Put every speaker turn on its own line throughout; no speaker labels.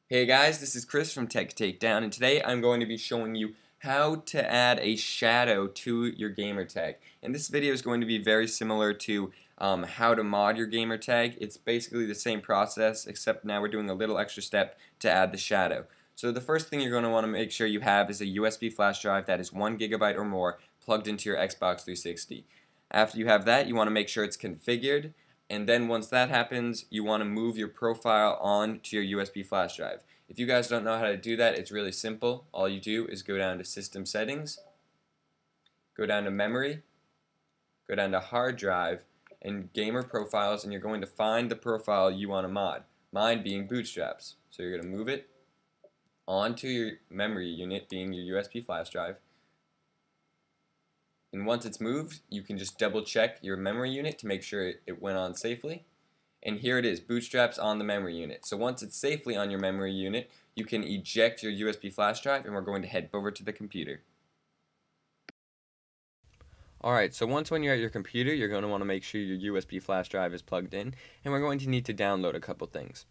Hey guys, this is Chris from TechTakedown, and today I'm going to be showing you how to add a shadow to your gamertag. And this video is going to be very similar to how to mod your gamertag. It's basically the same process, except now we're doing a little extra step to add the shadow. So the first thing you're going to want to make sure you have is a USB flash drive that is 1 GB or more plugged into your Xbox 360. After you have that, you want to make sure it's configured. And then once that happens, you want to move your profile on to your USB flash drive. If you guys don't know how to do that, it's really simple. All you do is go down to System Settings, go down to Memory, go down to Hard Drive, and Gamer Profiles, and you're going to find the profile you want to mod. Mine being Bootstraps. So you're going to move it onto your memory unit, being your USB flash drive. And once it's moved, you can just double check your memory unit to make sure it went on safely. And here it is, Bootstraps on the memory unit. So once it's safely on your memory unit, you can eject your USB flash drive, and we're going to head over to the computer. Alright, so when you're at your computer, you're going to want to make sure your USB flash drive is plugged in, and we're going to need to download a couple things.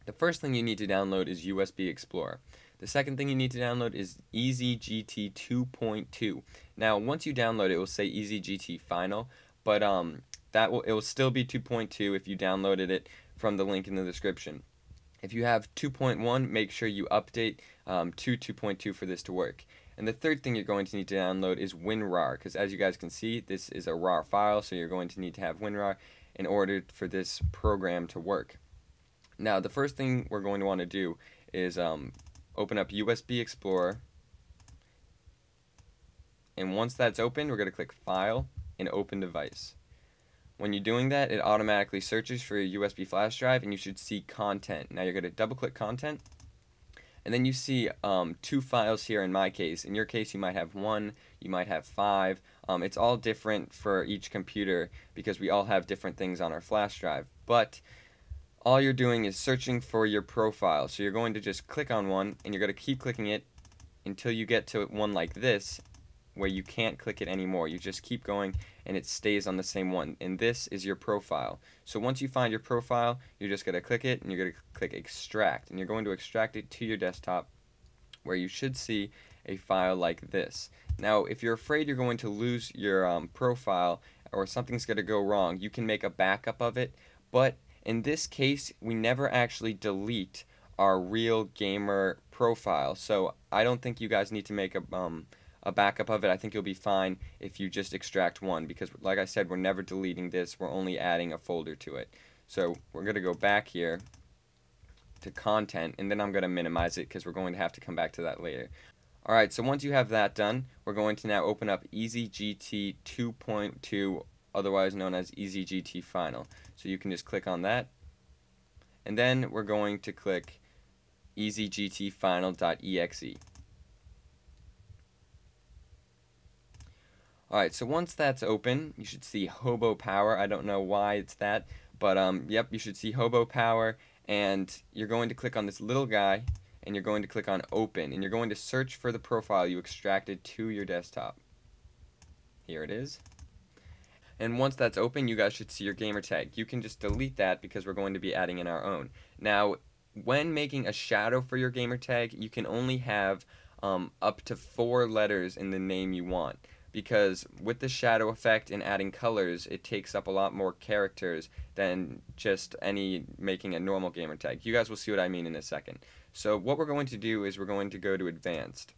The first thing you need to download is USB Explorer. The second thing you need to download is EasyGT 2.2. Now, once you download it, it will say EasyGT Final, but it will still be 2.2 if you downloaded it from the link in the description. If you have 2.1, make sure you update to 2.2 for this to work. And the third thing you're going to need to download is WinRAR, because as you guys can see, this is a RAR file, so you're going to need to have WinRAR in order for this program to work. Now, the first thing we're going to want to do is open up USB Explorer, and once that's open, we're going to click File and Open Device. When you're doing that, it automatically searches for your USB flash drive, and you should see Content. Now you're going to double click Content, and then you see 2 files here in my case. In your case, you might have 1, you might have 5. It's all different for each computer because we all have different things on our flash drive. But all you're doing is searching for your profile. So you're going to just click on one, and you're going to keep clicking it until you get to one like this, where you can't click it anymore. You just keep going, and it stays on the same one. And this is your profile. So once you find your profile, you're just going to click it, and you're going to click Extract. And you're going to extract it to your desktop, where you should see a file like this. Now, if you're afraid you're going to lose your profile or something's going to go wrong, you can make a backup of it. But in this case, we never actually delete our real gamer profile, so I don't think you guys need to make a backup of it. I think you'll be fine if you just extract one, because like I said, we're never deleting this, we're only adding a folder to it. So we're going to go back here to Content, and then I'm going to minimize it because we're going to have to come back to that later. Alright, so once you have that done, we're going to now open up EasyGT 2.2, otherwise known as EasyGT Final. So you can just click on that, and then we're going to click EasyGTFinal.exe. Alright, so once that's open, you should see Hobo Power. I don't know why it's that, but yep, you should see Hobo Power, and you're going to click on this little guy, and you're going to click on Open, and you're going to search for the profile you extracted to your desktop. Here it is. And once that's open, you guys should see your gamertag. You can just delete that because we're going to be adding in our own. Now, when making a shadow for your gamertag, you can only have up to 4 letters in the name you want, because with the shadow effect and adding colors, it takes up a lot more characters than just making a normal gamertag. You guys will see what I mean in a second. So what we're going to do is we're going to go to Advanced,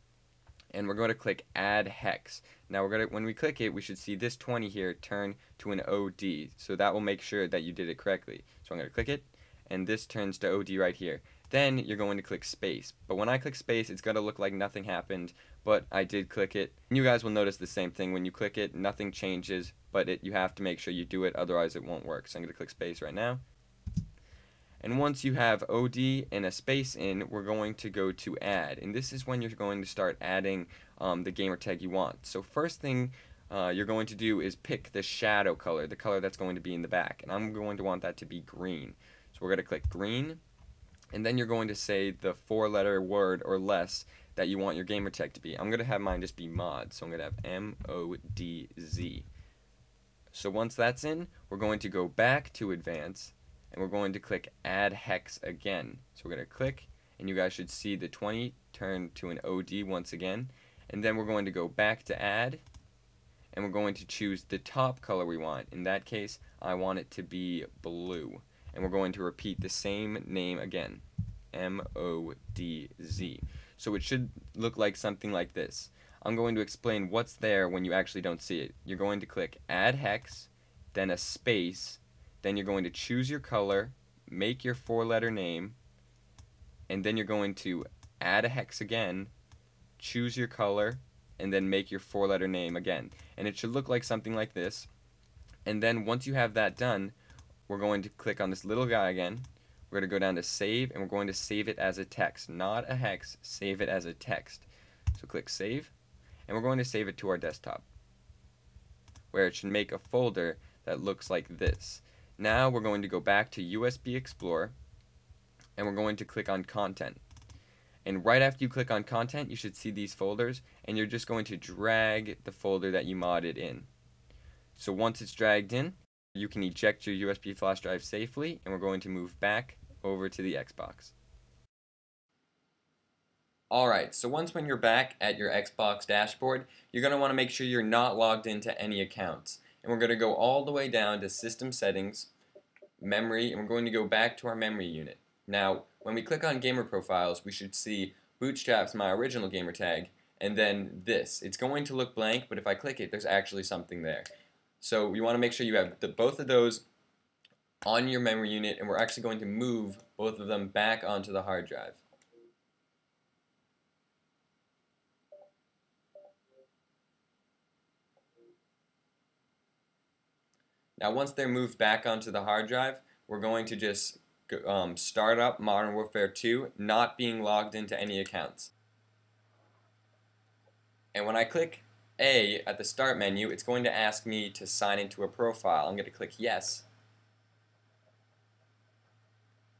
and we're going to click Add Hex. Now when we click it, we should see this 20 here turn to an OD. So that will make sure that you did it correctly. So I'm going to click it, and this turns to OD right here. Then you're going to click space. But when I click space, it's going to look like nothing happened, but I did click it. And you guys will notice the same thing. When you click it, nothing changes, but you have to make sure you do it, otherwise it won't work. So I'm going to click space right now. And once you have OD and a space in, we're going to go to Add. And this is when you're going to start adding the gamertag you want. So first thing you're going to do is pick the shadow color, the color that's going to be in the back. And I'm going to want that to be green. So we're going to click green. And then you're going to say the 4-letter word or less that you want your gamertag to be. I'm going to have mine just be mod. So I'm going to have MODZ. So once that's in, we're going to go back to advance and we're going to click add hex again. So we're going to click, and you guys should see the 20 turn to an OD once again, and then we're going to go back to add and we're going to choose the top color we want. In that case, I want it to be blue, and we're going to repeat the same name again, MODZ. So it should look like something like this. I'm going to explain what's there when you actually don't see it. You're going to click add hex, then a space, then you're going to choose your color, make your 4-letter name, and then you're going to add a hex again, choose your color, and then make your 4-letter name again. And it should look like something like this. And then once you have that done, we're going to click on this little guy again. We're going to go down to save, and we're going to save it as a text, not a hex, save it as a text. So click save, and we're going to save it to our desktop, where it should make a folder that looks like this. Now we're going to go back to USB Explorer, and we're going to click on content. And right after you click on content, you should see these folders, and you're just going to drag the folder that you modded in. So once it's dragged in, you can eject your USB flash drive safely, and we're going to move back over to the Xbox. Alright, so when you're back at your Xbox dashboard, you're going to want to make sure you're not logged into any accounts. And we're going to go all the way down to System Settings, Memory, and we're going to go back to our memory unit. Now, when we click on Gamer Profiles, we should see Bootstrap's my original gamer tag, and then this. It's going to look blank, but if I click it, there's actually something there. So you want to make sure you have both of those on your memory unit, and we're actually going to move both of them back onto the hard drive. Now once they're moved back onto the hard drive, we're going to just start up Modern Warfare 2, not being logged into any accounts. And when I click A at the start menu, it's going to ask me to sign into a profile. I'm going to click yes.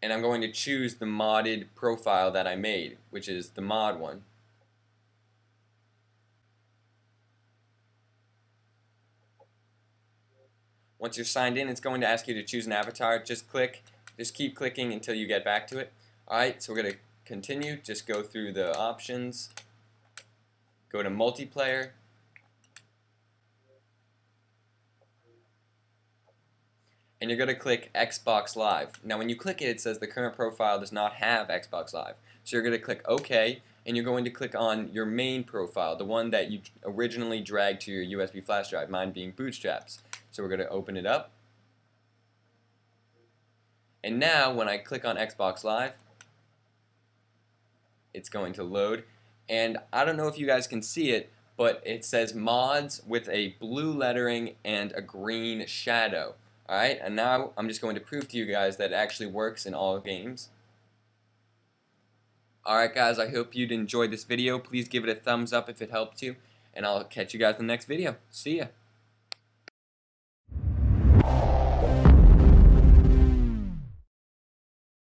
And I'm going to choose the modded profile that I made, which is the mod one. Once you're signed in, it's going to ask you to choose an avatar. Just keep clicking until you get back to it. Alright, so we're going to continue. Just go through the options. Go to multiplayer. And you're going to click Xbox Live. Now when you click it, it says the current profile does not have Xbox Live. So you're going to click OK, and you're going to click on your main profile, the one that you originally dragged to your USB flash drive, mine being Bootstrap's. So we're going to open it up. And now when I click on Xbox Live, it's going to load. And I don't know if you guys can see it, but it says mods with a blue lettering and a green shadow. Alright, and now I'm just going to prove to you guys that it actually works in all games. Alright guys, I hope you'd enjoyed this video. Please give it a thumbs up if it helped you, and I'll catch you guys in the next video. See ya!